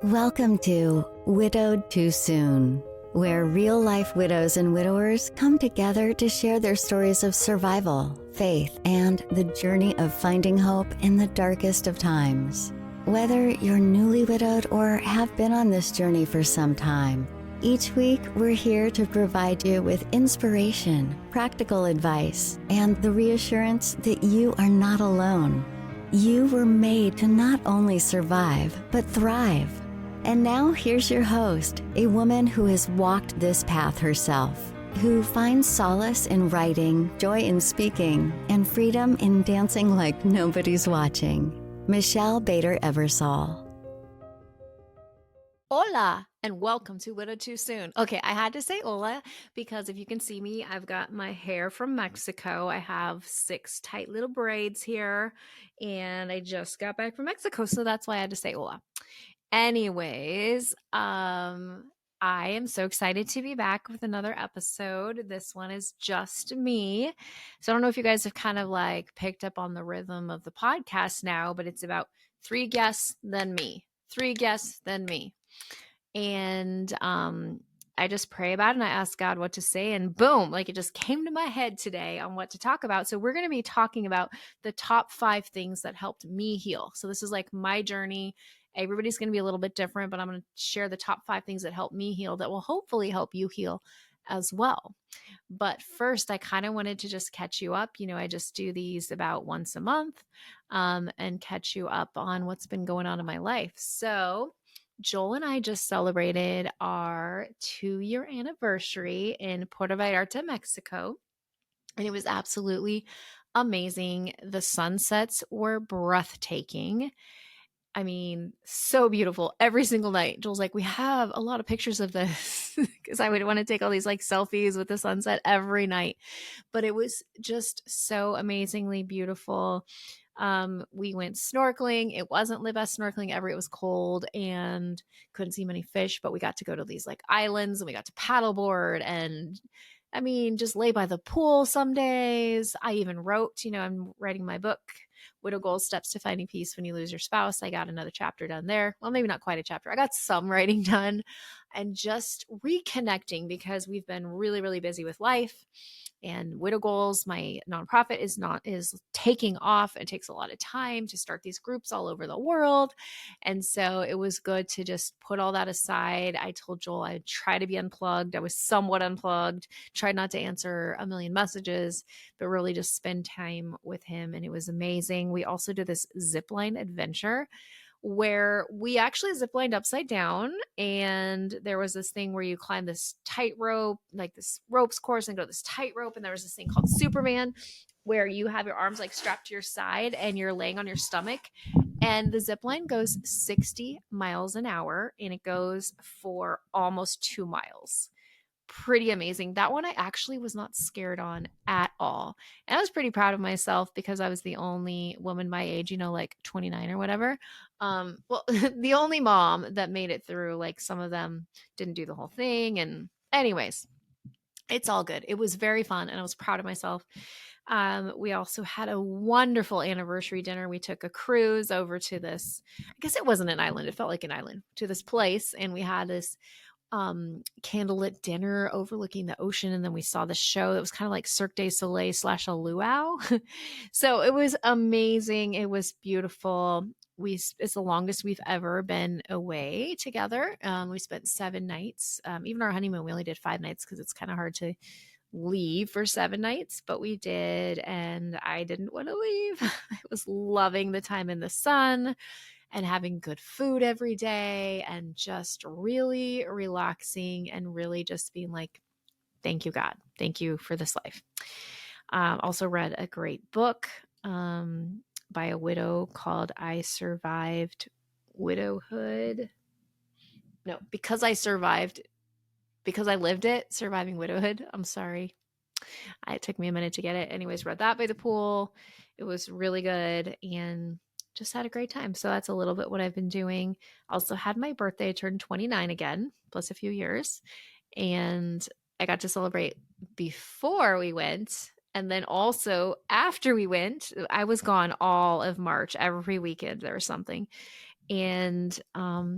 Welcome to Widowed Too Soon, where real-life widows and widowers come together to share their stories of survival, faith, and the journey of finding hope in the darkest of times. Whether you're newly widowed or have been on this journey for some time, each week we're here to provide you with inspiration, practical advice, and the reassurance that you are not alone. You were made to not only survive, but thrive. And now here's your host, a woman who has walked this path herself, who finds solace in writing, joy in speaking, and freedom in dancing like nobody's watching. Michelle Bader Ebersole. Hola, and welcome to Widowed Too Soon. Okay, I had to say hola because if you can see me, I've got my hair from Mexico. I have 6 tight little braids here, and I just got back from Mexico, so that's why I had to say hola. Anyways, I am so excited to be back with another episode. This one is just me. So I don't know if you guys have kind of like picked up on the rhythm of the podcast now, but it's about 3 guests, then me. 3 guests, then me. And I just pray about it and I ask God what to say, and boom, like it just came to my head today on what to talk about. So we're going to be talking about the top 5 things that helped me heal. So this is like my journey. Everybody's going to be a little bit different, but I'm going to share the top 5 things that helped me heal that will hopefully help you heal as well. But first, I kind of wanted to just catch you up. You know, I just do these about once a month and catch you up on what's been going on in my life. So Joel and I just celebrated our 2-year anniversary in Puerto Vallarta, Mexico, and it was absolutely amazing. The sunsets were breathtaking. I mean, so beautiful every single night. Joel's like, we have a lot of pictures of this because I would want to take all these like selfies with the sunset every night. But it was just so amazingly beautiful. We went snorkeling. It wasn't the best snorkeling ever. It was cold and couldn't see many fish, but we got to go to these like islands and we got to paddleboard and I mean, just lay by the pool some days. I even wrote, you know, I'm writing my book, Widow Goals Steps to Finding Peace When You Lose Your Spouse. I got another chapter done there. Well, maybe not quite a chapter. I got some writing done and just reconnecting because we've been really, really busy with life. And Widow Goals, my nonprofit, is taking off. It takes a lot of time to start these groups all over the world. And so it was good to just put all that aside. I told Joel I'd try to be unplugged. I was somewhat unplugged, tried not to answer a million messages, but really just spend time with him. And it was amazing. We also did this zipline adventure where we actually ziplined upside down, and there was this thing where you climb this tightrope, like this ropes course, and go this tightrope, and there was this thing called Superman where you have your arms like strapped to your side and you're laying on your stomach, and the zip line goes 60 miles an hour and it goes for almost 2 miles. Pretty amazing. That one I actually was not scared on at all. And I was pretty proud of myself because I was the only woman my age, you know, like 29 or whatever. Well, the only mom that made it through. Like some of them didn't do the whole thing. And anyways, it's all good. It was very fun and I was proud of myself. We also had a wonderful anniversary dinner. We took a cruise over to this, I guess it wasn't an island. It felt like an island, to this place. And we had this candlelit dinner overlooking the ocean, and then we saw the show that was kind of like Cirque du Soleil / a luau. So it was amazing. It was beautiful. It's the longest we've ever been away together. We spent 7 nights. Even our honeymoon, we only did 5 nights because it's kind of hard to leave for 7 nights, but we did, and I didn't want to leave. I was loving the time in the sun and having good food every day and just really relaxing and really just being like, thank you, God. Thank you for this life. Also read a great book by a widow called I Survived Widowhood. No, because I lived it, Surviving Widowhood. I'm sorry. It took me a minute to get it. Anyways, read that by the pool. It was really good and just had a great time. So that's a little bit what I've been doing. Also had my birthday. I turned 29 again, plus a few years. And I got to celebrate before we went. And then also after we went, I was gone all of March, every weekend there was something. And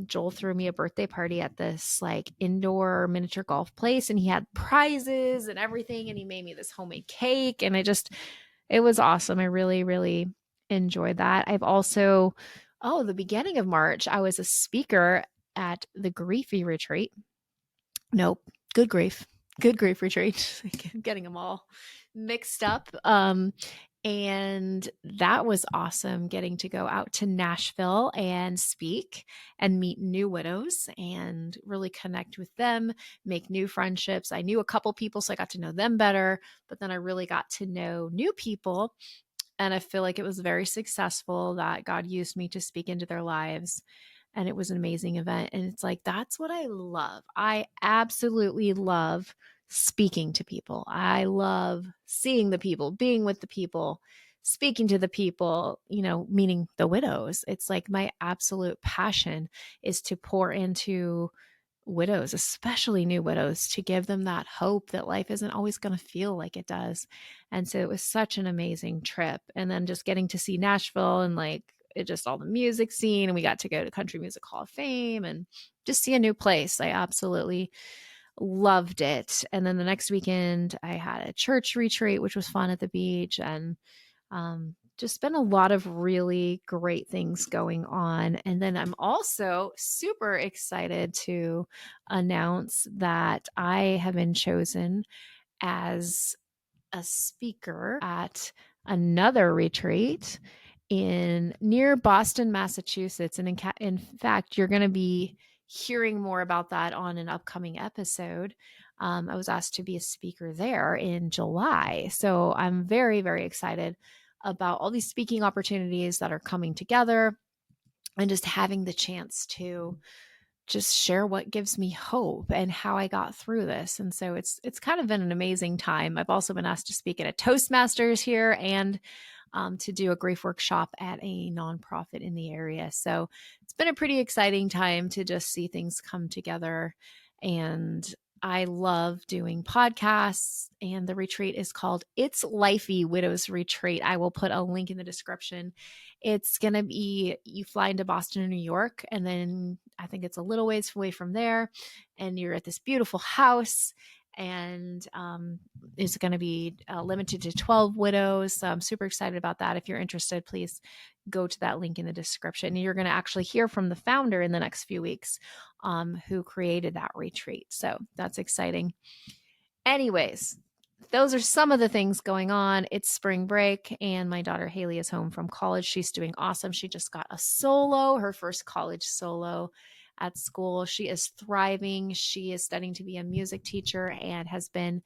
Joel threw me a birthday party at this like indoor miniature golf place, and he had prizes and everything, and he made me this homemade cake, and it was awesome. I really, really enjoyed that. I've also, the beginning of March, I was a speaker at the Griefy retreat. Nope. Good grief. Good grief retreat. I'm getting them all mixed up. And that was awesome, getting to go out to Nashville and speak and meet new widows and really connect with them, make new friendships. I knew a couple people, so I got to know them better, but then I really got to know new people. And I feel like it was very successful, that God used me to speak into their lives. And it was an amazing event. And it's like, that's what I love. I absolutely love speaking to people. I love seeing the people, being with the people, speaking to the people, meaning the widows. It's like my absolute passion is to pour into widows, especially new widows, to give them that hope that life isn't always going to feel like it does. And so it was such an amazing trip. And then just getting to see Nashville and like it just all the music scene. And we got to go to Country Music Hall of Fame and just see a new place. I absolutely loved it. And then the next weekend, I had a church retreat, which was fun at the beach. And just been a lot of really great things going on. And then I'm also super excited to announce that I have been chosen as a speaker at another retreat in near Boston, Massachusetts. And in fact, you're going to be hearing more about that on an upcoming episode. I was asked to be a speaker there in July. So I'm very, very excited about all these speaking opportunities that are coming together and just having the chance to just share what gives me hope and how I got through this. And so it's kind of been an amazing time. I've also been asked to speak at a Toastmasters here and to do a grief workshop at a nonprofit in the area. So it's been a pretty exciting time to just see things come together. And I love doing podcasts, and the retreat is called It's Lifey Widows Retreat. I will put a link in the description. It's going to be, you fly into Boston or New York, and then I think it's a little ways away from there, and you're at this beautiful house, and it's going to be limited to 12 widows. So I'm super excited about that. If you're interested, please go to that link in the description. And you're going to actually hear from the founder in the next few weeks, who created that retreat. So that's exciting. Anyways, those are some of the things going on. It's spring break, and my daughter Haley is home from college. She's doing awesome. She just got a solo, her first college solo at school. She is thriving. She is studying to be a music teacher and has been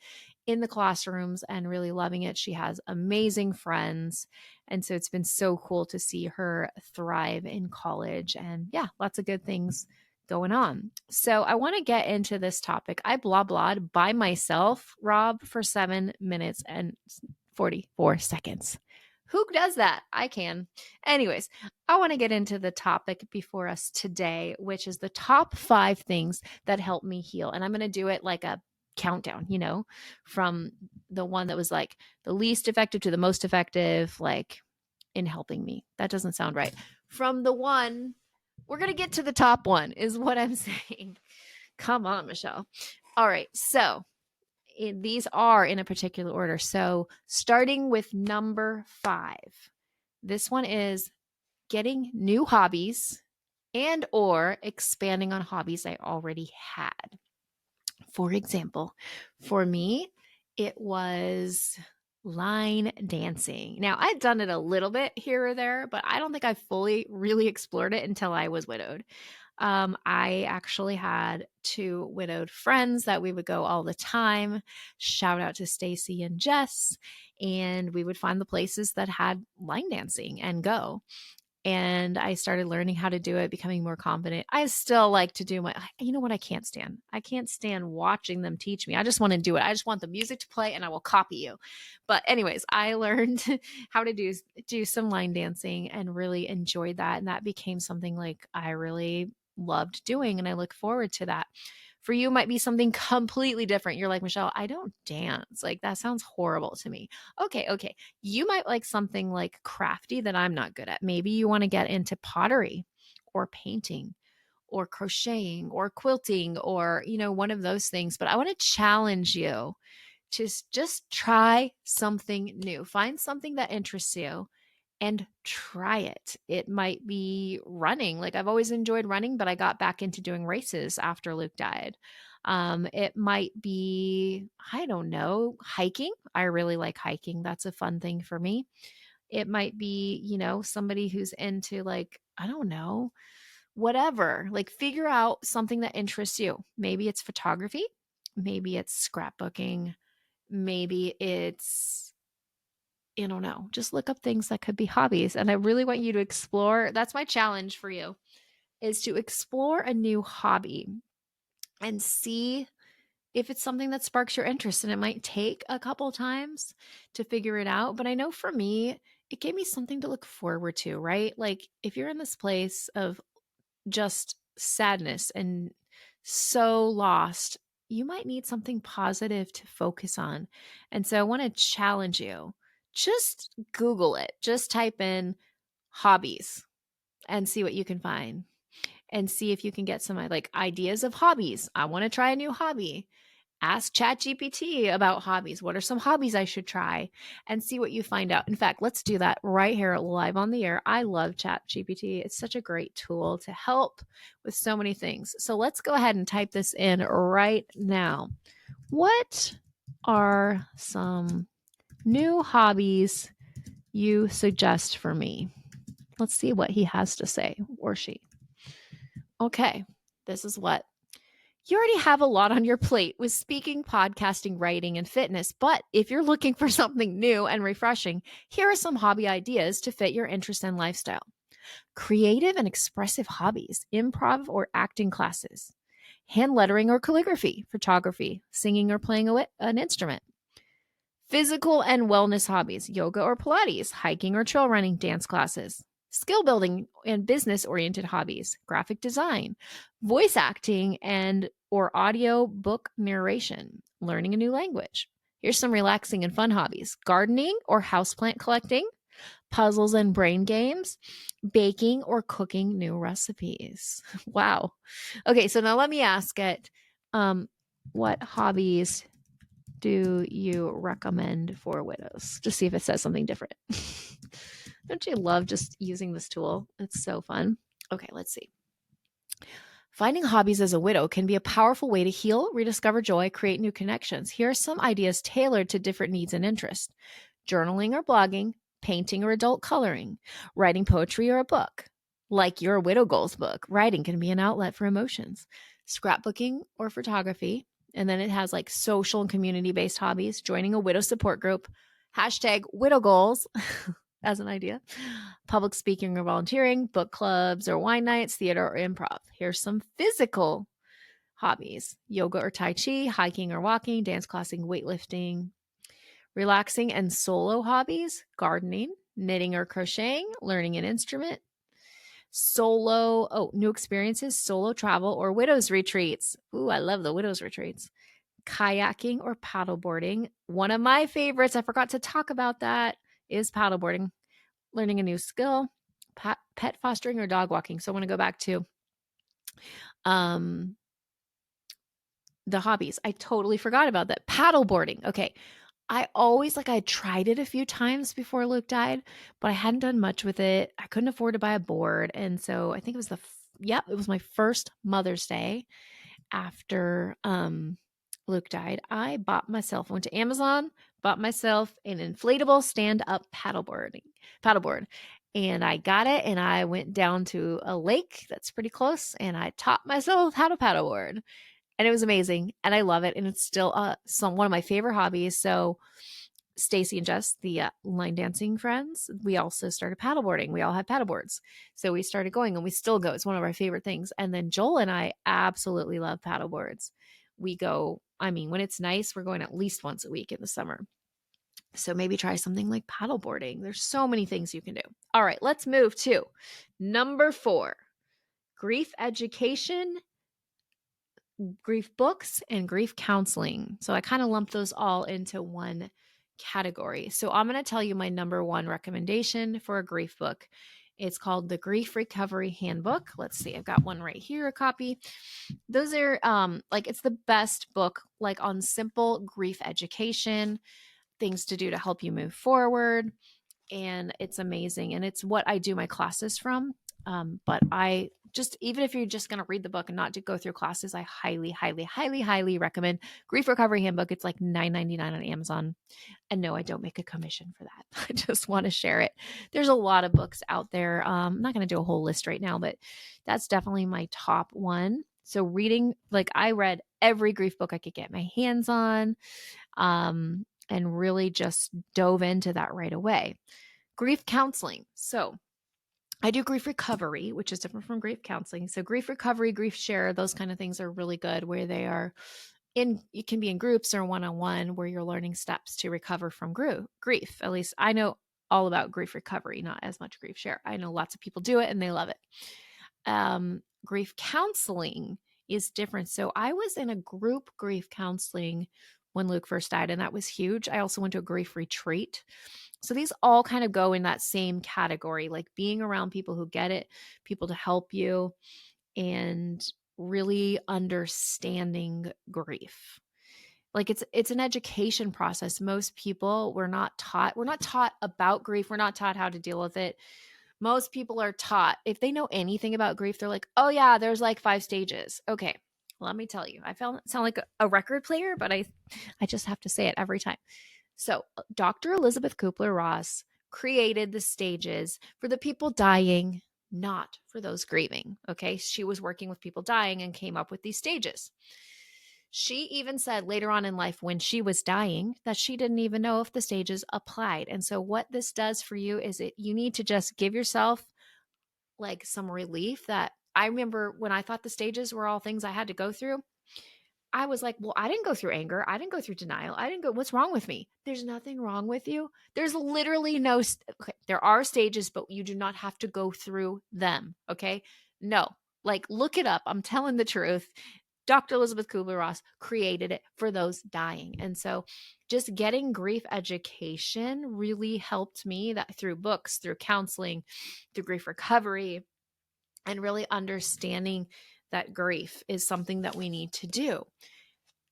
in the classrooms and really loving it. She has amazing friends. And so it's been so cool to see her thrive in college. And yeah, lots of good things going on. So I want to get into this topic. I blah blahed by myself, Rob, for 7 minutes and 44 seconds. Who does that? I can. Anyways, I want to get into the topic before us today, which is the top 5 things that help me heal. And I'm going to do it like a countdown, from the one that was like the least effective to the most effective, like in helping me. That doesn't sound right. From the one, we're going to get to the top one, is what I'm saying. Come on, Michelle. All right. So these are in a particular order. So starting with number 5, this one is getting new hobbies and or expanding on hobbies I already had. For example, for me, it was line dancing. Now, I'd done it a little bit here or there, but I don't think I fully really explored it until I was widowed. I actually had 2 widowed friends that we would go all the time. Shout out to Stacy and Jess. And we would find the places that had line dancing and go. And I started learning how to do it, becoming more confident. I still like to do you know what I can't stand? I can't stand watching them teach me. I just want to do it. I just want the music to play and I will copy you. But anyways, I learned how to do some line dancing and really enjoyed that. And that became something like I really loved doing. And I look forward to that. For you, it might be something completely different. You're like, Michelle, I don't dance. Like, that sounds horrible to me. Okay. You might like something like crafty that I'm not good at. Maybe you want to get into pottery, or painting or crocheting or quilting or, one of those things. But I want to challenge you to just try something new. Find something that interests you and try it. It might be running. Like I've always enjoyed running, but I got back into doing races after Luke died. It might be, I don't know, hiking. I really like hiking. That's a fun thing for me. It might be, somebody who's into like, I don't know, whatever. Like figure out something that interests you. Maybe it's photography. Maybe it's scrapbooking. Maybe it's, I don't know, just look up things that could be hobbies. And I really want you to explore. That's my challenge for you, is to explore a new hobby and see if it's something that sparks your interest. And it might take a couple times to figure it out. But I know for me, it gave me something to look forward to, right? Like if you're in this place of just sadness and so lost, you might need something positive to focus on. And so I want to challenge you. Just Google it. Just type in hobbies and see what you can find and see if you can get some like ideas of hobbies. I want to try a new hobby. Ask ChatGPT about hobbies. What are some hobbies I should try? And see what you find out. In fact, let's do that right here live on the air. I love ChatGPT. It's such a great tool to help with so many things. So let's go ahead and type this in right now. What are some new hobbies you suggest for me? Let's see what he has to say, or she. Okay, this is what. You already have a lot on your plate with speaking, podcasting, writing, and fitness. But if you're looking for something new and refreshing, here are some hobby ideas to fit your interest and lifestyle. Creative and expressive hobbies, improv or acting classes, hand lettering or calligraphy, photography, singing or playing an instrument. Physical and wellness hobbies, yoga or Pilates, hiking or trail running, dance classes. Skill building and business oriented hobbies, graphic design, voice acting and or audio book narration, learning a new language. Here's some relaxing and fun hobbies: gardening or houseplant collecting, puzzles and brain games, baking or cooking new recipes. Wow. Okay, so now let me ask it, what hobbies do you recommend for widows? Just see if it says something different. Don't you love just using this tool? It's so fun. Okay, let's see. Finding hobbies as a widow can be a powerful way to heal, rediscover joy, create new connections. Here are some ideas tailored to different needs and interests: journaling or blogging, painting or adult coloring, writing poetry or a book. Like your Widow Goals book, writing can be an outlet for emotions. Scrapbooking or photography. And then it has like social and community-based hobbies, joining a widow support group, hashtag widow goals as an idea, public speaking or volunteering, book clubs or wine nights, theater or improv. Here's some physical hobbies: yoga or tai chi, hiking or walking, dance classing, weightlifting. Relaxing and solo hobbies: gardening, knitting or crocheting, learning an instrument. New experiences: solo travel or widows retreats. Ooh, I love the widows retreats. Kayaking or paddleboarding. One of my favorites, I forgot to talk about that, is paddleboarding. Learning a new skill, pet fostering or dog walking. So I want to go back to the hobbies. I totally forgot about that. Paddleboarding. Okay. I tried it a few times before Luke died, but I hadn't done much with it. I couldn't afford to buy a board. And so I think it was it was my first Mother's Day after Luke died. I went to Amazon, bought myself an inflatable stand-up paddleboard. And I got it and I went down to a lake that's pretty close and I taught myself how to paddleboard. And it was amazing and I love it. And it's still one of my favorite hobbies. So Stacy and Jess, the line dancing friends, we also started paddleboarding. We all had paddleboards. So we started going and we still go. It's one of our favorite things. And then Joel and I absolutely love paddleboards. We go, when it's nice, we're going at least once a week in the summer. So maybe try something like paddleboarding. There's so many things you can do. All right, let's move to number 4, grief education, grief books, and grief counseling. So I kind of lump those all into one category. So I'm going to tell you my number 1 recommendation for a grief book. It's called the Grief Recovery Handbook. Let's see, I've got one right here, a copy. Those are like, it's the best book like on simple grief education, things to do to help you move forward, and it's amazing. And it's what I do my classes from. But I just, even if you're just going to read the book and not to go through classes, I highly, highly, highly, highly recommend Grief Recovery Handbook. It's like $9.99 on Amazon. And no, I don't make a commission for that. I just want to share it. There's a lot of books out there. I'm not going to do a whole list right now, but that's definitely my top one. So reading, like I read every grief book I could get my hands on, and really just dove into that right away. Grief counseling. So I do grief recovery, which is different from grief counseling. So grief recovery, grief share, those kind of things are really good, where they are in, you can be in groups or one-on-one, where you're learning steps to recover from grief. At least I know all about grief recovery, not as much grief share. I know lots of people do it and they love it. Grief counseling is different. So I was in a group grief counseling when Luke first died, and that was huge. I also went to a grief retreat. So these all kind of go in that same category, like being around people who get it, people to help you, and really understanding grief. Like it's an education process. Most people, we're not taught about grief. We're not taught how to deal with it. Most people are taught, if they know anything about grief, they're like, oh yeah, there's like 5 stages. Okay, let me tell you. I sound like a record player, but I just have to say it every time. So Dr. Elizabeth Kubler-Ross created the stages for the people dying, not for those grieving. Okay, she was working with people dying and came up with these stages. She even said later on in life, when she was dying, that she didn't even know if the stages applied. And so what this does for you is you need to just give yourself like some relief. That I remember when I thought the stages were all things I had to go through, I was like, well, I didn't go through anger. I didn't go through denial. What's wrong with me? There's nothing wrong with you. There's literally no, okay, there are stages, but you do not have to go through them. Okay. No, like look it up. I'm telling the truth. Dr. Elizabeth Kubler-Ross created it for those dying. And so just getting grief education really helped me, that through books, through counseling, through grief recovery, and really understanding that grief is something that we need to do.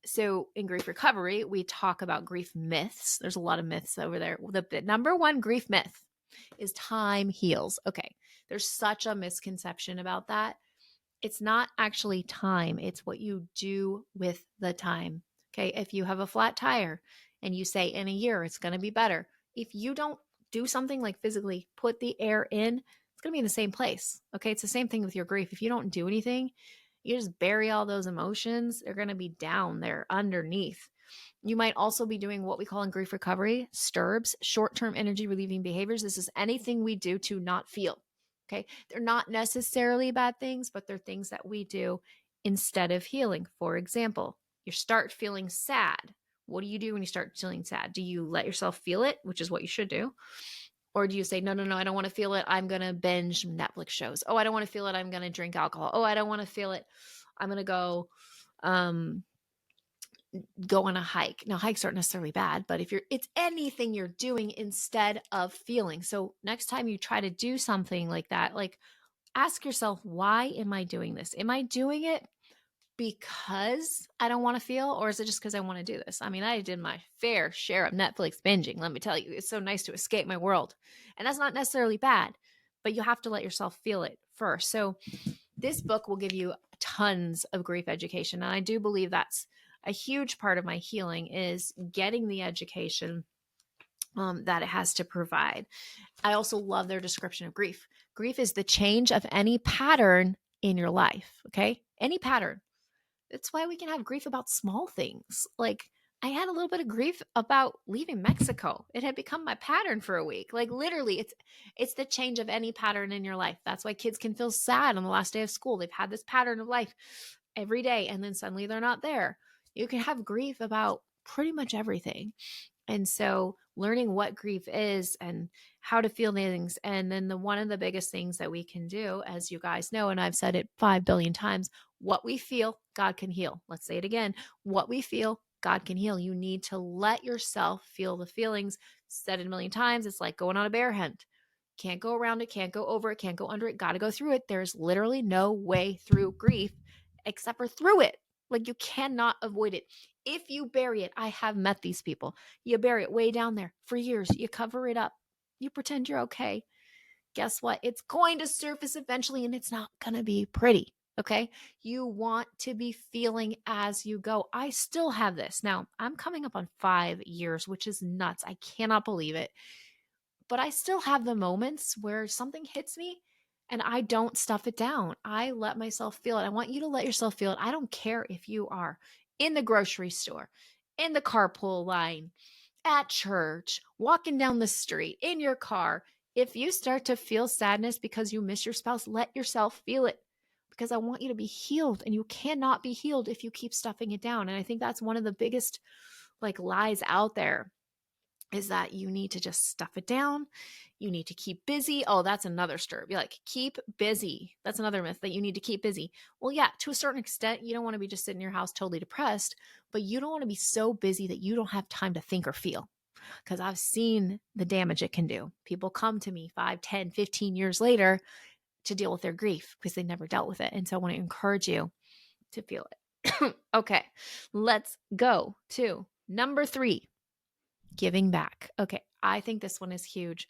So in grief recovery, we talk about grief myths. There's a lot of myths over there. The number one grief myth is time heals. Okay. There's such a misconception about that. It's not actually time. It's what you do with the time. Okay. If you have a flat tire and you say in a year, it's going to be better. If you don't do something like physically put the air in, it's going to be in the same place. Okay. It's the same thing with your grief. If you don't do anything, you just bury all those emotions. They're going to be down there underneath. You might also be doing what we call in grief recovery, STIRBs, short-term energy relieving behaviors. This is anything we do to not feel. Okay. They're not necessarily bad things, but they're things that we do instead of healing. For example, you start feeling sad. What do you do when you start feeling sad? Do you let yourself feel it, which is what you should do? Or do you say, no, I don't want to feel it. I'm going to binge Netflix shows. Oh, I don't want to feel it. I'm going to drink alcohol. Oh, I don't want to feel it. I'm going to go on a hike. Now, hikes aren't necessarily bad, but it's anything you're doing instead of feeling. So next time you try to do something like that, like ask yourself, why am I doing this? Am I doing it because I don't want to feel, or is it just because I want to do this? I mean, I did my fair share of Netflix binging. Let me tell you, it's so nice to escape my world. And that's not necessarily bad, but you have to let yourself feel it first. So this book will give you tons of grief education. And I do believe that's a huge part of my healing, is getting the education that it has to provide. I also love their description of grief. Grief is the change of any pattern in your life. Okay. Any pattern. That's why we can have grief about small things. Like I had a little bit of grief about leaving Mexico. It had become my pattern for a week. Like literally, it's the change of any pattern in your life. That's why kids can feel sad on the last day of school. They've had this pattern of life every day, and then suddenly they're not there. You can have grief about pretty much everything. And so learning what grief is and how to feel things. And then one of the biggest things that we can do, as you guys know, and I've said it 5 billion times, what we feel, God can heal. Let's say it again. What we feel, God can heal. You need to let yourself feel the feelings. Said it a million times. It's like going on a bear hunt. Can't go around it, can't go over it, can't go under it, got to go through it. There's literally no way through grief except for through it. Like you cannot avoid it. If you bury it, I have met these people. You bury it way down there for years. You cover it up. You pretend you're okay. Guess what? It's going to surface eventually and it's not going to be pretty. Okay. You want to be feeling as you go. I still have this. Now, I'm coming up on 5 years, which is nuts. I cannot believe it. But I still have the moments where something hits me and I don't stuff it down. I let myself feel it. I want you to let yourself feel it. I don't care if you are in the grocery store, in the carpool line, at church, walking down the street, in your car. If you start to feel sadness because you miss your spouse, let yourself feel it because I want you to be healed, and you cannot be healed if you keep stuffing it down. And I think that's one of the biggest like lies out there is that you need to just stuff it down. You need to keep busy. Oh, that's another story. Be like, keep busy. That's another myth, that you need to keep busy. Well, yeah, to a certain extent, you don't want to be just sitting in your house totally depressed, but you don't want to be so busy that you don't have time to think or feel. Because I've seen the damage it can do. People come to me 5, 10, 15 years later to deal with their grief because they never dealt with it. And so I want to encourage you to feel it. Okay, let's go to number 3. Giving back. Okay, I think this one is huge.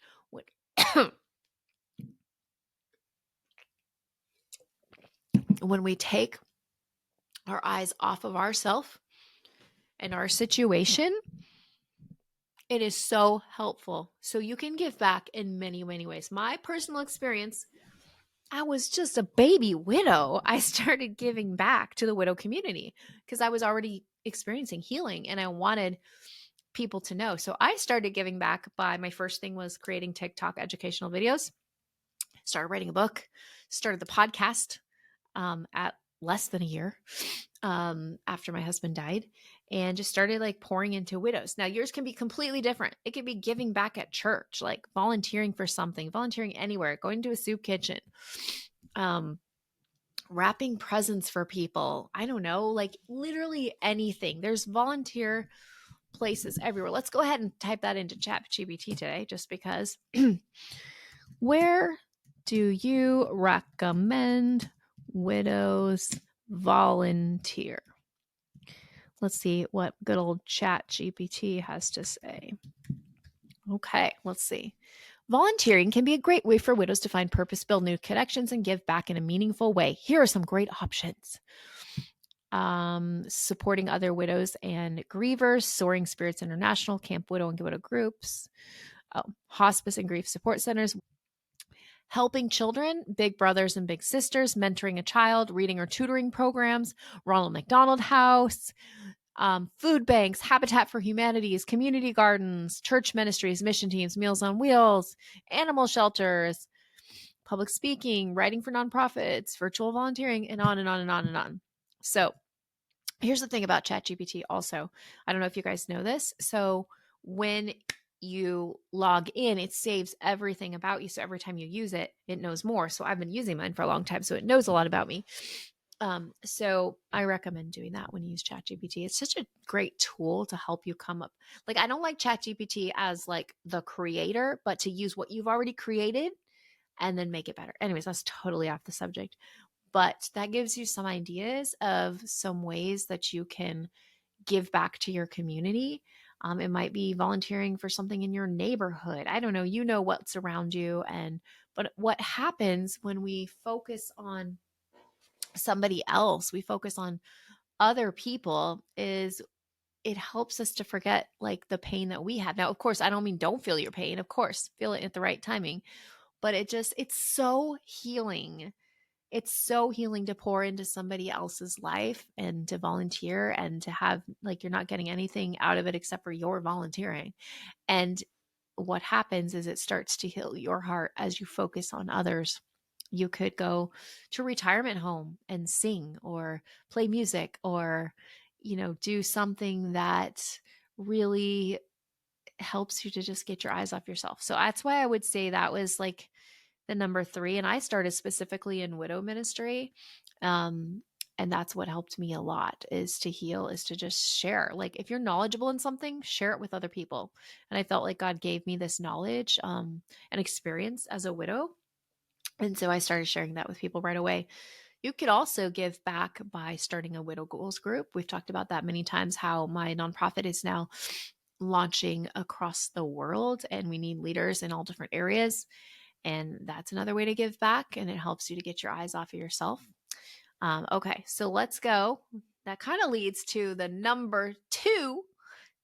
When we take our eyes off of ourselves and our situation, it is so helpful. So you can give back in many, many ways. My personal experience, I was just a baby widow. I started giving back to the widow community because I was already experiencing healing and I wanted people to know. So I started giving back by, my first thing was creating TikTok educational videos, started writing a book, started the podcast at less than a year after my husband died, and just started like pouring into widows. Now yours can be completely different. It could be giving back at church, like volunteering for something, volunteering anywhere, going to a soup kitchen, wrapping presents for people. I don't know, like literally anything. There's volunteer places everywhere. Let's go ahead and type that into ChatGPT today, just because. Where do you recommend widows volunteer? Let's see what good old ChatGPT has to say. Okay, let's see. Volunteering can be a great way for widows to find purpose, build new connections, and give back in a meaningful way. Here are some great options. Supporting other widows and grievers, Soaring Spirits International, Camp Widow and Widow groups, hospice and grief support centers, helping children, big brothers and big sisters, mentoring a child, reading or tutoring programs, Ronald McDonald House, food banks, Habitat for Humanities, community gardens, church ministries, mission teams, Meals on Wheels, animal shelters, public speaking, writing for nonprofits, virtual volunteering, and on and on and on and on. So here's the thing about ChatGPT also. I don't know if you guys know this. So when you log in, it saves everything about you. So every time you use it, it knows more. So I've been using mine for a long time, so it knows a lot about me. So I recommend doing that when you use ChatGPT. It's such a great tool to help you come up. Like, I don't like ChatGPT as like the creator, but to use what you've already created and then make it better. Anyways, that's totally off the subject, but that gives you some ideas of some ways that you can give back to your community. It might be volunteering for something in your neighborhood. I don't know, you know what's around you. But what happens when we focus on somebody else, we focus on other people, is it helps us to forget like the pain that we have. Now, of course, I don't mean don't feel your pain. Of course, feel it at the right timing. But it's so healing. It's so healing to pour into somebody else's life and to volunteer and to have, like, you're not getting anything out of it except for your volunteering. And what happens is it starts to heal your heart as you focus on others. You could go to a retirement home and sing or play music or, do something that really helps you to just get your eyes off yourself. So that's why I would say that was like the number 3. And I started specifically in widow ministry. And that's what helped me a lot, is to heal, is to just share. Like if you're knowledgeable in something, share it with other people. And I felt like God gave me this knowledge and experience as a widow. And so I started sharing that with people right away. You could also give back by starting a Widow Goals group. We've talked about that many times, how my nonprofit is now launching across the world and we need leaders in all different areas. And that's another way to give back, and it helps you to get your eyes off of yourself. Okay, so let's go. That kind of leads to the number 2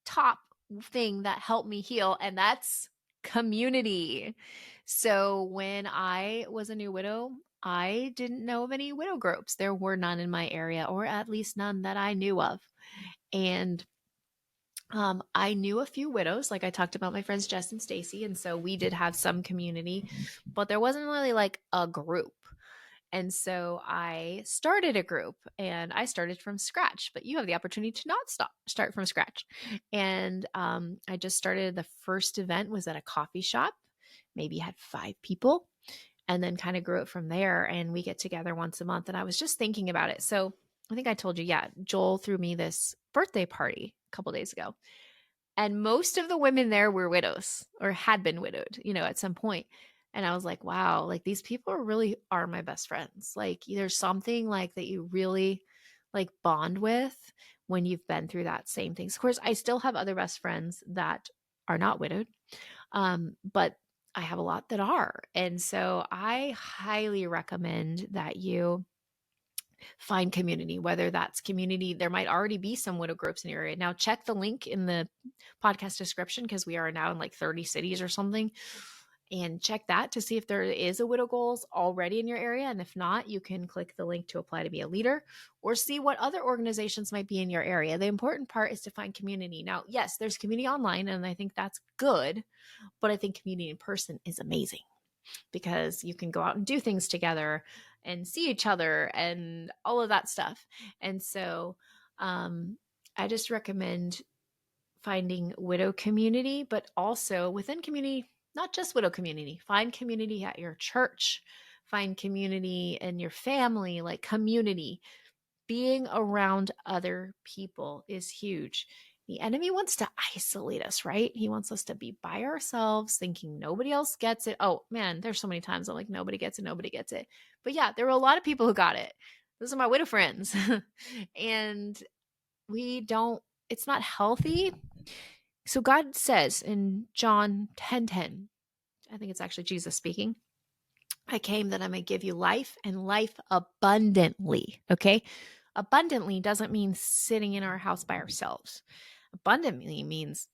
top thing that helped me heal, and that's community. So when I was a new widow, I didn't know of any widow groups. There were none in my area, or at least none that I knew of. And I knew a few widows, like I talked about my friends Jess and Stacy, and so we did have some community, but there wasn't really like a group. And so I started a group, and I started from scratch, but you have the opportunity to not start from scratch. And I just started, the first event was at a coffee shop, maybe had 5 people, and then kind of grew it from there. And we get together once a month. And I was just thinking about it. So I think I told you, yeah, Joel threw me this birthday party a couple days ago. And most of the women there were widows or had been widowed, at some point. And I was like, wow, like these people really are my best friends. Like there's something like that you really like bond with when you've been through that same things. Of course, I still have other best friends that are not widowed. But I have a lot that are. And so I highly recommend that you find community, whether that's community. There might already be some widow groups in your area. Now, check the link in the podcast description, because we are now in like 30 cities or something. And check that to see if there is a widow goals already in your area. And if not, you can click the link to apply to be a leader, or see what other organizations might be in your area. The important part is to find community. Now, yes, there's community online, and I think that's good, but I think community in person is amazing, because you can go out and do things together and see each other and all of that stuff. And so I just recommend finding widow community, but also within community, not just widow community, find community at your church, find community in your family, like community. Being around other people is huge. The enemy wants to isolate us, right? He wants us to be by ourselves, thinking nobody else gets it. Oh man, there's so many times I'm like, nobody gets it, nobody gets it. But yeah, there were a lot of people who got it. Those are my widow friends. And it's not healthy. So God says in John 10:10, I think it's actually Jesus speaking, I came that I may give you life, and life abundantly. Okay. Abundantly doesn't mean sitting in our house by ourselves. Abundantly means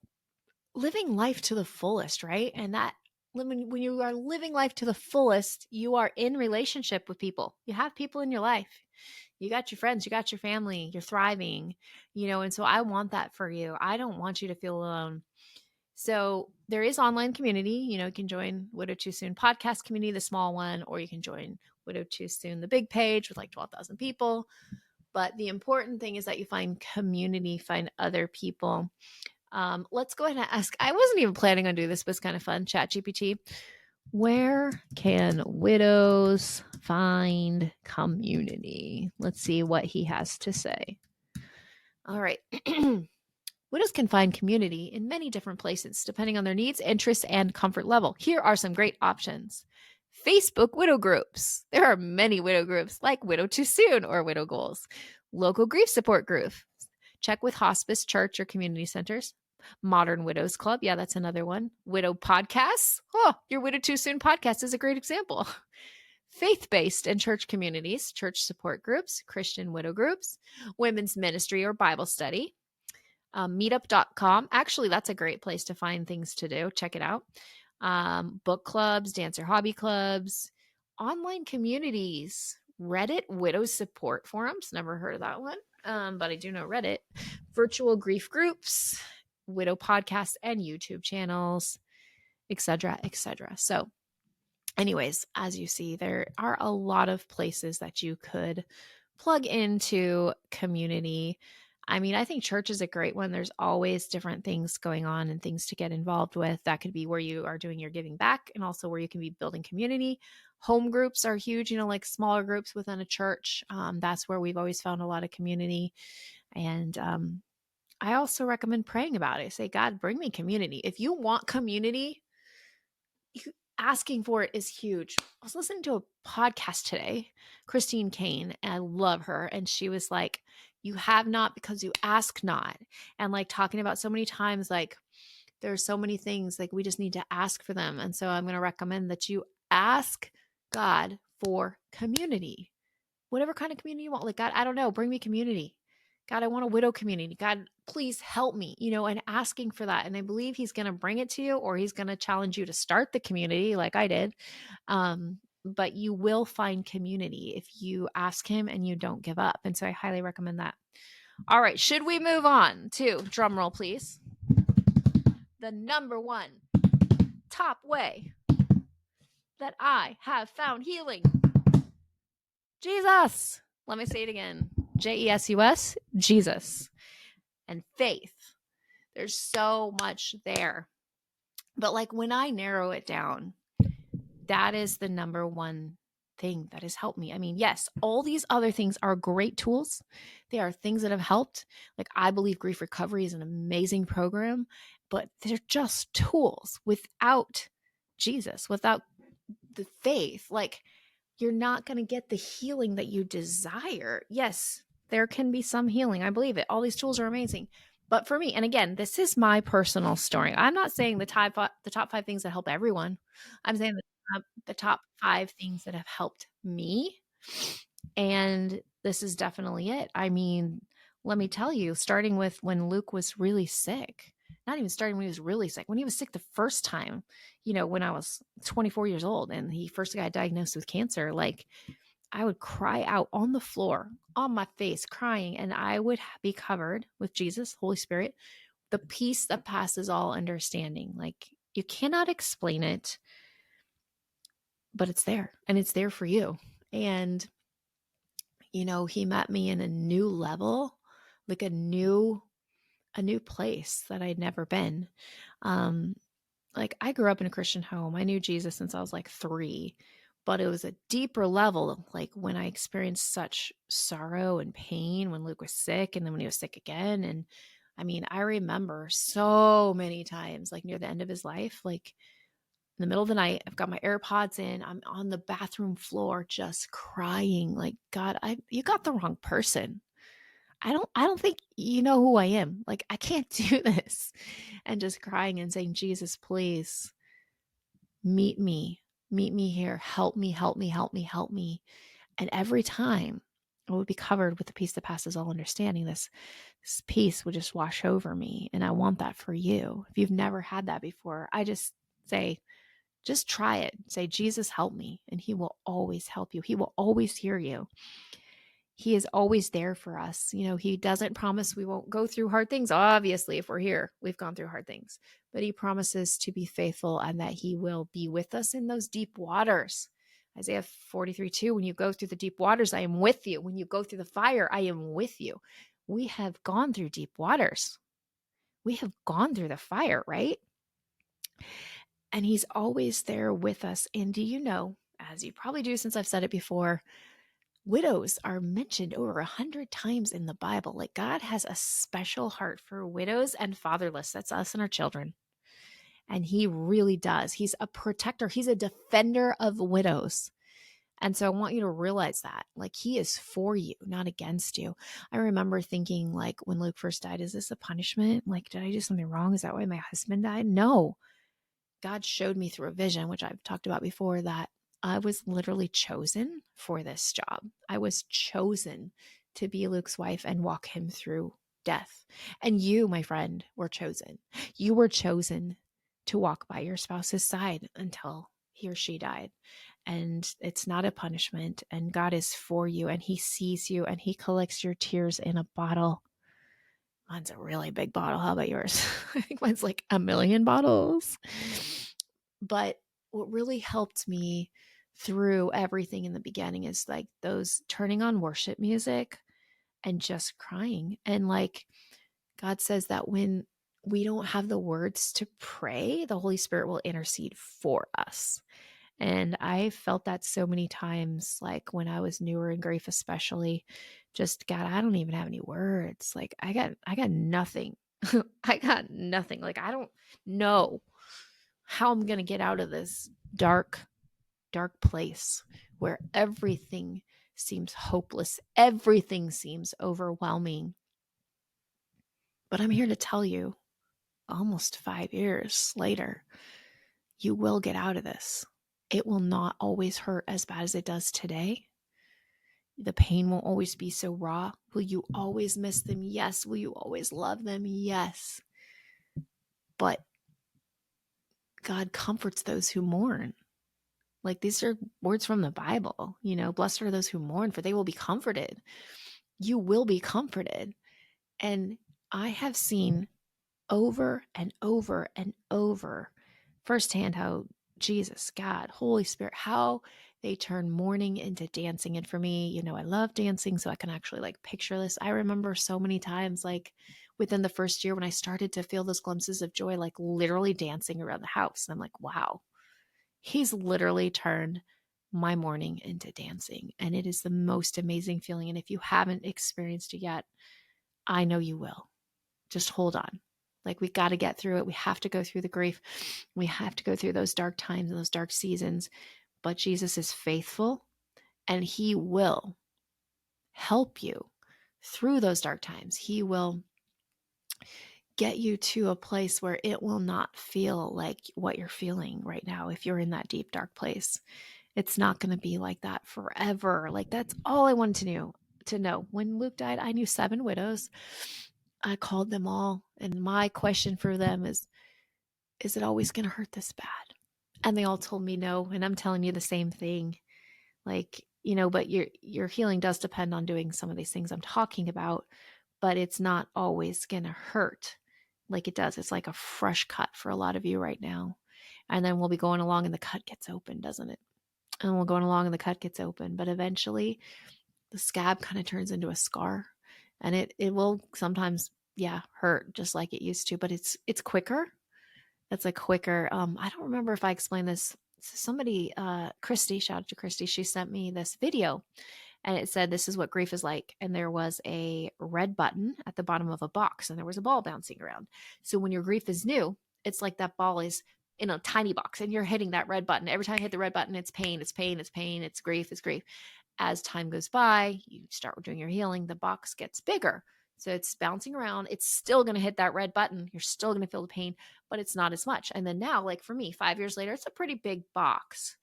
living life to the fullest, right? And that when you are living life to the fullest, you are in relationship with people. You have people in your life. You got your friends, you got your family, you're thriving, and so I want that for you. I don't want you to feel alone. So there is online community. You can join Widow Too Soon podcast community, the small one, or you can join Widow Too Soon, the big page with like 12,000 people. But the important thing is that you find community, find other people. Let's go ahead and ask. I wasn't even planning on doing this, but it's kind of fun. ChatGPT. Where can widows find community? Let's see what he has to say. All right. Widows can find community in many different places, depending on their needs, interests, and comfort level. Here are some great options. Facebook widow groups. There are many widow groups like Widow Too Soon or Widow Goals. Local grief support groups. Check with hospice, church, or community centers. Modern Widows Club. Yeah, that's another one. Widow podcasts. Oh, your Widow Too Soon podcast is a great example. Faith-based and church communities, church support groups, Christian widow groups, women's ministry or Bible study. Meetup.com. Actually, that's a great place to find things to do. Check it out. Book clubs, dancer hobby clubs, online communities, Reddit widows support forums. Never heard of that one, but I do know Reddit. Virtual grief groups, widow podcasts, and YouTube channels, etc., etc. So anyways, as you see, there are a lot of places that you could plug into community. I mean, I think church is a great one. There's always different things going on and things to get involved with. That could be where you are doing your giving back and also where you can be building community. Home groups are huge, like smaller groups within a church. That's where we've always found a lot of community. And I also recommend praying about it. Say, God, bring me community. If you want community, asking for it is huge. I was listening to a podcast today, Christine Kane, and I love her. And she was like, you have not because you ask not. And like talking about so many times, like there's so many things like we just need to ask for them. And so I'm going to recommend that you ask God for community, whatever kind of community you want. Like, God, I don't know, bring me community. God, I want a widow community. God, please help me, and asking for that. And I believe he's going to bring it to you, or he's going to challenge you to start the community like I did. But you will find community if you ask him and you don't give up. And so I highly recommend that. All right. Should we move on to, drum roll, please, the number one top way that I have found healing? Jesus. Let me say it again. Jesus, Jesus, and faith. There's so much there. But like when I narrow it down, that is the number one thing that has helped me. I mean, yes, all these other things are great tools. They are things that have helped. Like I believe grief recovery is an amazing program, but they're just tools. Without Jesus, without the faith, like you're not going to get the healing that you desire. Yes, there can be some healing. I believe it. All these tools are amazing. But for me, and again, this is my personal story. I'm not saying the top 5 things that help everyone. I'm saying the top 5 things that have helped me. And this is definitely it. I mean, let me tell you, starting with when Luke was really sick, not even starting when he was really sick, when he was sick the first time, when I was 24 years old and he first got diagnosed with cancer, like I would cry out on the floor, on my face, crying, and I would be covered with Jesus, Holy Spirit, the peace that passes all understanding. Like you cannot explain it, but it's there and it's there for you. And, he met me in a new level, like a new place that I'd never been. Like I grew up in a Christian home. I knew Jesus since I was like 3, but it was a deeper level. Like when I experienced such sorrow and pain when Luke was sick and then when he was sick again. And I mean, I remember so many times, like near the end of his life, like in the middle of the night, I've got my AirPods in, I'm on the bathroom floor, just crying. Like, God, you got the wrong person. I don't think you know who I am. Like, I can't do this. And just crying and saying, Jesus, please meet me here. Help me, help me, help me, help me. And every time I would be covered with the peace that passes all understanding. This peace would just wash over me. And I want that for you. If you've never had that before, I just say, just try it. Say, Jesus, help me. And he will always help you. He will always hear you. He is always there for us. He doesn't promise we won't go through hard things. Obviously, if we're here, we've gone through hard things, but he promises to be faithful and that he will be with us in those deep waters. Isaiah 43:2, when you go through the deep waters, I am with you. When you go through the fire, I am with you. We have gone through deep waters. We have gone through the fire, right? And he's always there with us. And do you know, as you probably do since I've said it before, widows are mentioned over 100 times in the Bible. Like God has a special heart for widows and fatherless. That's us and our children. And he really does. He's a protector. He's a defender of widows. And so I want you to realize that, like, he is for you, not against you. I remember thinking, like, when Luke first died, is this a punishment? Like, did I do something wrong? Is that why my husband died? No. God showed me through a vision, which I've talked about before, that I was literally chosen for this job. I was chosen to be Luke's wife and walk him through death. And you, my friend, were chosen. You were chosen to walk by your spouse's side until he or she died. And it's not a punishment. And God is for you and he sees you and he collects your tears in a bottle. Mine's a really big bottle. How about yours? I think mine's like 1,000,000 bottles. But what really helped me through everything in the beginning is like those turning on worship music and just crying. And like God says that when we don't have the words to pray, the Holy Spirit will intercede for us. And I felt that so many times, like when I was newer in grief, especially, just God, I don't even have any words. Like I got nothing. I got nothing. Like I don't know how I'm gonna get out of this dark, dark place where everything seems hopeless, everything seems overwhelming. But I'm here to tell you, almost 5 years later, you will get out of this. It will not always hurt as bad as it does today. The pain won't always be so raw. Will you always miss them? Yes. Will you always love them? Yes. But God comforts those who mourn. Like these are words from the Bible, blessed are those who mourn, for they will be comforted. You will be comforted. And I have seen over and over and over firsthand how Jesus, God, Holy Spirit, how they turn mourning into dancing. And for me, I love dancing, so I can actually like picture this. I remember so many times, like within the first year when I started to feel those glimpses of joy, like literally dancing around the house. And I'm like, wow, he's literally turned my mourning into dancing. And it is the most amazing feeling. And if you haven't experienced it yet, I know you will. Just hold on. Like we got to get through it. We have to go through the grief. We have to go through those dark times and those dark seasons. But Jesus is faithful and he will help you through those dark times. He will get you to a place where it will not feel like what you're feeling right now. If you're in that deep, dark place, it's not going to be like that forever. Like that's all I wanted to know. When Luke died, I knew 7 widows. I called them all. And my question for them is it always going to hurt this bad? And they all told me no. And I'm telling you the same thing. Like, but your healing does depend on doing some of these things I'm talking about, but it's not always going to hurt like it does. It's like a fresh cut for a lot of you right now. And then we'll be going along and the cut gets open, doesn't it? And we're going along and the cut gets open. But eventually the scab kind of turns into a scar. And it will sometimes, hurt just like it used to, but it's quicker. It's like quicker. I don't remember if I explained this. Somebody, Christy, shout out to Christy, she sent me this video and it said, this is what grief is like. And there was a red button at the bottom of a box and there was a ball bouncing around. So when your grief is new, it's like that ball is in a tiny box and you're hitting that red button. Every time you hit the red button, it's pain, it's pain, it's pain, it's grief, it's grief. As time goes by, you start doing your healing, the box gets bigger. So it's bouncing around. It's still going to hit that red button. You're still going to feel the pain, but it's not as much. And then now, like for me, 5 years later, it's a pretty big box,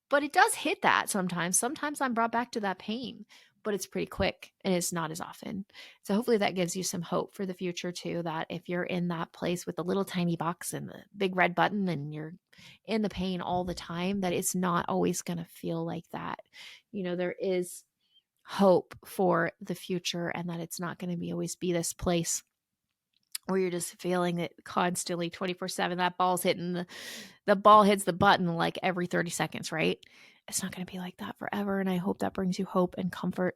but it does hit that sometimes. Sometimes I'm brought back to that pain, but it's pretty quick and it's not as often. So hopefully that gives you some hope for the future too, that if you're in that place with the little tiny box and the big red button and you're in the pain all the time, that it's not always going to feel like that. There is hope for the future and that it's not going to be always be this place where you're just feeling it constantly 24/7. That ball's hitting the ball hits the button like every 30 seconds, right? It's not going to be like that forever. And I hope that brings you hope and comfort.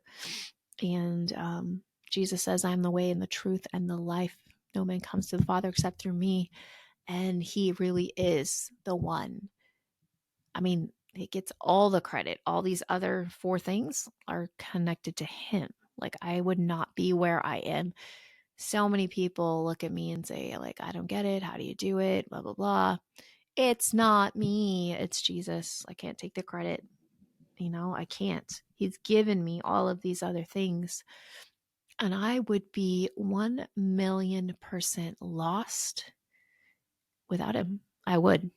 And Jesus says, I'm the way and the truth and the life. No man comes to the Father except through me. And he really is the one. I mean, he gets all the credit. All these other 4 things are connected to him. Like I would not be where I am. So many people look at me and say, like, I don't get it. How do you do it? Blah, blah, blah. It's not me. It's Jesus. I can't take the credit. I can't. He's given me all of these other things. And I would be 1,000,000% lost without him. I would.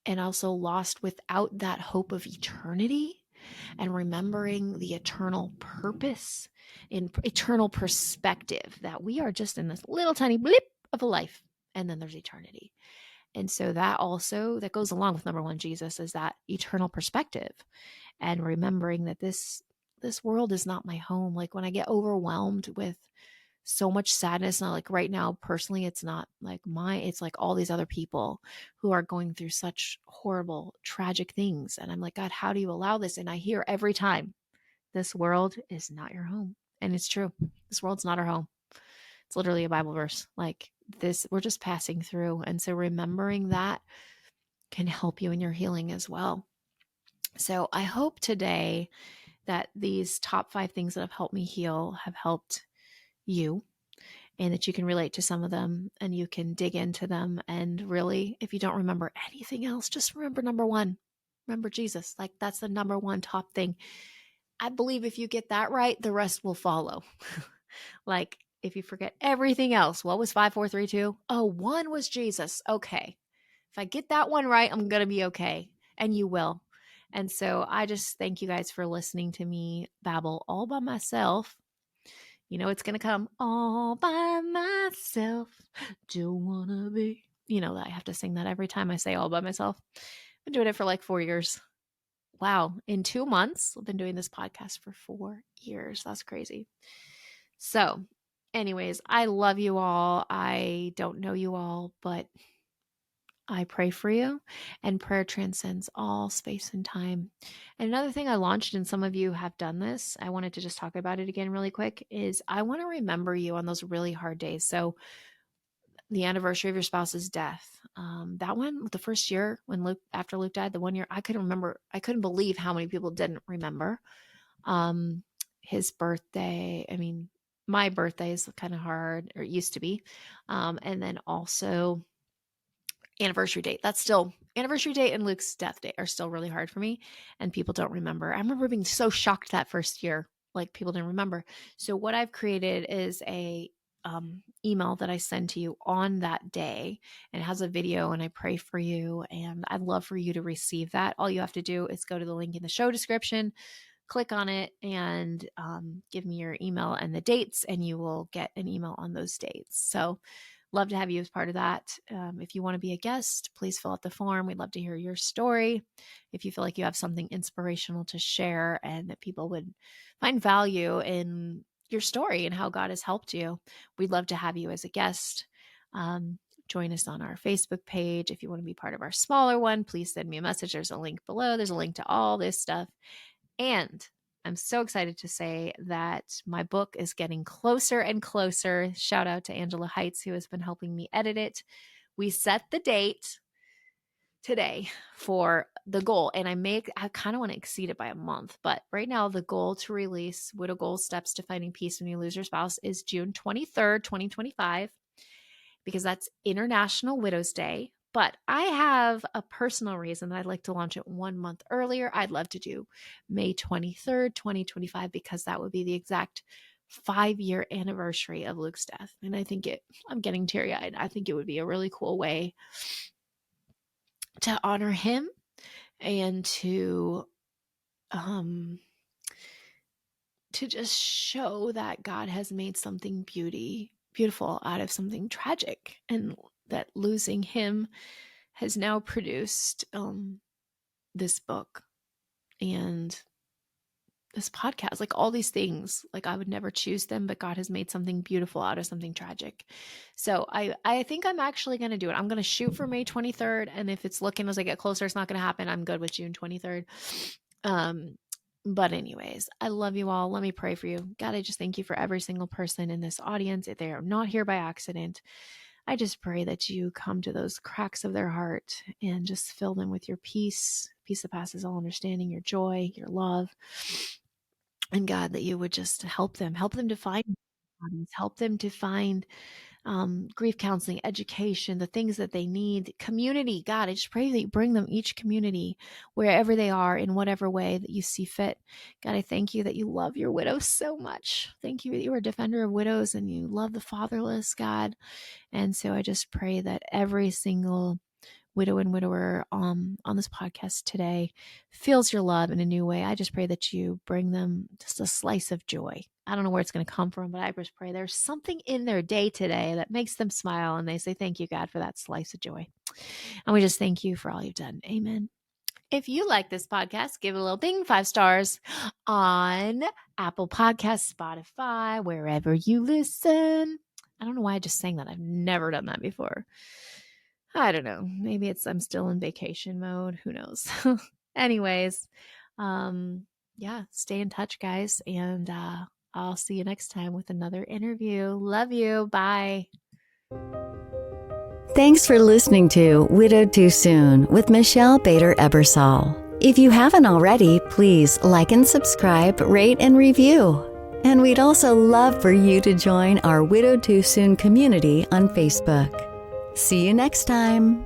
And also lost without that hope of eternity and remembering the eternal purpose in eternal perspective that we are just in this little tiny blip of a life and then there's eternity. And so that goes along with number 1, Jesus, is that eternal perspective and remembering that this world is not my home. Like when I get overwhelmed with so much sadness, not like right now personally, it's not like it's like all these other people who are going through such horrible, tragic things. And I'm like, God, how do you allow this? And I hear every time, this world is not your home. And it's true. This world's not our home. It's literally a Bible verse. Like this, we're just passing through. And so remembering that can help you in your healing as well. So I hope today that these top 5 things that have helped me heal have helped you, and that you can relate to some of them and you can dig into them. And really, if you don't remember anything else, just remember number 1. Remember Jesus. Like that's the number 1 top thing. I believe if you get that right, the rest will follow. Like if you forget everything else, what was 5, 4, 3, 2? Oh, 1 was Jesus. Okay. If I get that one right, I'm going to be okay. And you will. And so I just thank you guys for listening to me babble all by myself. You know, it's going to come all by myself. Don't want to be. You know, I have to sing that every time I say all by myself. I've been doing it for like 4 years. Wow. In 2 months, I've been doing this podcast for 4 years. That's crazy. So, anyways, I love you all. I don't know you all, but I pray for you, and prayer transcends all space and time. And another thing I launched, and some of you have done this, I wanted to just talk about it again really quick, is I want to remember you on those really hard days. So the anniversary of your spouse's death, that one, the first year after Luke died, the 1 year, I couldn't believe how many people didn't remember his birthday. I mean, my birthday is kind of hard, or it used to be. And then also anniversary date. That's still anniversary date and Luke's death date are still really hard for me, and people don't remember. I remember being so shocked that first year, like people didn't remember. So what I've created is a email that I send to you on that day, and it has a video, and I pray for you, and I'd love for you to receive that. All you have to do is go to the link in the show description, click on it, and give me your email and the dates, and you will get an email on those dates. So love to have you as part of that. If you want to be a guest, please fill out the form. We'd love to hear your story. If you feel like you have something inspirational to share and that people would find value in your story and how God has helped you, we'd love to have you as a guest. Join us on our Facebook page. If you want to be part of our smaller one, please send me a message. There's a link below. There's a link to all this stuff. And I'm so excited to say that my book is getting closer and closer. Shout out to Angela Heights, who has been helping me edit it. We set the date today for the goal, and I kind of want to exceed it by a month, but right now the goal to release Widow Goals Steps to Finding Peace When You Lose Your Spouse is June 23rd, 2025, because that's International Widows Day. But I have a personal reason that I'd like to launch it 1 month earlier. I'd love to do May 23rd, 2025, because that would be the exact 5-year anniversary of Luke's death. And I'm getting teary eyed. I think it would be a really cool way to honor him and to just show that God has made something beautiful out of something tragic, and that losing him has now produced this book and this podcast, like all these things. Like I would never choose them, but God has made something beautiful out of something tragic. So I think I'm actually going to do it. I'm going to shoot for May 23rd. And if it's looking as I get closer, it's not going to happen, I'm good with June 23rd. But anyways, I love you all. Let me pray for you. God, I just thank you for every single person in this audience. If they are not here by accident, I just pray that you come to those cracks of their heart and just fill them with your peace that passes all understanding, your joy, your love. And God, that you would just help them to find hobbies, help them to find grief counseling, education, the things that they need, community. God, I just pray that you bring them each community wherever they are, in whatever way that you see fit. God, I thank you that you love your widows so much. Thank you that you are a defender of widows and you love the fatherless, God. And so I just pray that every single widow and widower on this podcast today feels your love in a new way. I just pray that you bring them just a slice of joy. I don't know where it's going to come from, but I just pray there's something in their day today that makes them smile and they say, thank you, God, for that slice of joy. And we just thank you for all you've done. Amen. If you like this podcast, give it a little ding, 5 stars on Apple Podcasts, Spotify, wherever you listen. I don't know why I just sang that. I've never done that before. I don't know. Maybe I'm still in vacation mode. Who knows? Anyways, yeah, stay in touch, guys. And I'll see you next time with another interview. Love you. Bye. Thanks for listening to Widowed Too Soon with Michelle Bader Ebersole. If you haven't already, please like and subscribe, rate and review. And we'd also love for you to join our Widowed Too Soon community on Facebook. See you next time.